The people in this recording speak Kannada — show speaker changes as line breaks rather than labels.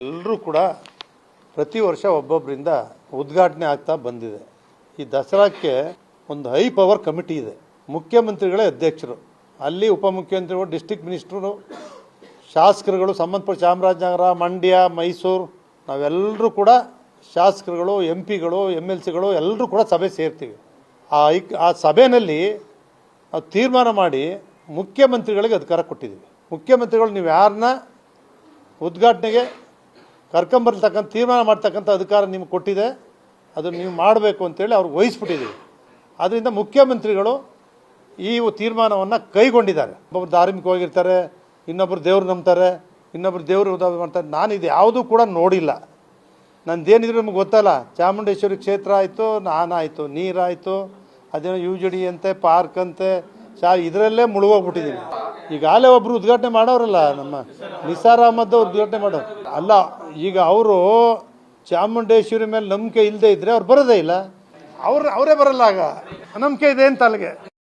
ಎಲ್ಲರೂ ಕೂಡ ಪ್ರತಿ ವರ್ಷ ಒಬ್ಬೊಬ್ಬರಿಂದ ಉದ್ಘಾಟನೆ ಆಗ್ತಾ ಬಂದಿದೆ. ಈ ದಸರಾಕ್ಕೆ ಒಂದು ಹೈ ಪವರ್ ಕಮಿಟಿ ಇದೆ. ಮುಖ್ಯಮಂತ್ರಿಗಳೇ ಅಧ್ಯಕ್ಷರು, ಅಲ್ಲಿ ಉಪಮುಖ್ಯಮಂತ್ರಿಗಳು, ಡಿಸ್ಟ್ರಿಕ್ಟ್ ಮಿನಿಸ್ಟ್ರು, ಶಾಸಕರುಗಳು, ಸಂಬಂಧಪಟ್ಟ ಚಾಮರಾಜನಗರ, ಮಂಡ್ಯ, ಮೈಸೂರು, ನಾವೆಲ್ಲರೂ ಕೂಡ ಶಾಸಕರುಗಳು, MP ಗಳು, MLCಗಳು ಎಲ್ಲರೂ ಕೂಡ ಸಭೆ ಸೇರ್ತೀವಿ. ಆ ಸಭೆಯಲ್ಲಿ ನಾವು ತೀರ್ಮಾನ ಮಾಡಿ ಮುಖ್ಯಮಂತ್ರಿಗಳಿಗೆ ಅಧಿಕಾರ ಕೊಟ್ಟಿದ್ದೀವಿ. ಮುಖ್ಯಮಂತ್ರಿಗಳು ನೀವು ಯಾರನ್ನ ಉದ್ಘಾಟನೆಗೆ ಕರ್ಕೊಂಬರ್ತಕ್ಕಂಥ ತೀರ್ಮಾನ ಮಾಡ್ತಕ್ಕಂಥ ಅಧಿಕಾರ ನಿಮ್ಗೆ ಕೊಟ್ಟಿದೆ, ಅದನ್ನು ನೀವು ಮಾಡಬೇಕು ಅಂತೇಳಿ ಅವ್ರಿಗೆ ವಹಿಸ್ಬಿಟ್ಟಿದ್ದೀವಿ. ಆದ್ದರಿಂದ ಮುಖ್ಯಮಂತ್ರಿಗಳು ಈ ತೀರ್ಮಾನವನ್ನು ಕೈಗೊಂಡಿದ್ದಾರೆ. ಒಬ್ಬರು ಧಾರ್ಮಿಕವಾಗಿರ್ತಾರೆ, ಇನ್ನೊಬ್ಬರು ದೇವ್ರು ನಂಬ್ತಾರೆ, ಇನ್ನೊಬ್ಬರು ದೇವರು ಮಾಡ್ತಾರೆ. ನಾನು ಇದು ಯಾವುದೂ ಕೂಡ ನೋಡಿಲ್ಲ. ನಂದೇನಿದ್ರು ನಮ್ಗೆ ಗೊತ್ತಲ್ಲ. ಚಾಮುಂಡೇಶ್ವರಿ ಕ್ಷೇತ್ರ ಆಯಿತು, ನಾನಾಯಿತು, ನೀರಾಯಿತು, ಅದೇನೋ UGD ಅಂತೆ, ಪಾರ್ಕ್ ಅಂತೆ, ಇದರಲ್ಲೇ ಮುಳುಗೋಗ್ಬಿಟ್ಟಿದ್ದೀನಿ. ಈಗಾಗಲೇ ಒಬ್ಬರು ಉದ್ಘಾಟನೆ ಮಾಡೋರಲ್ಲ, ನಮ್ಮ ನಿಸಾರ್ ಅಹಮದ್ ಉದ್ಘಾಟನೆ ಮಾಡೋರು ಅಲ್ಲ. ಈಗ ಅವರು ಚಾಮುಂಡೇಶ್ವರಿ ಮೇಲೆ ನಂಬಿಕೆ ಇಲ್ಲದೆ ಇದ್ದರೆ ಅವ್ರು ಬರೋದೇ ಇಲ್ಲ. ಅವರೇ ಬರಲ್ಲ. ಆಗ ನಂಬಿಕೆ ಇದೆ ಅಂತ ಅಲ್ಲಿಗೆ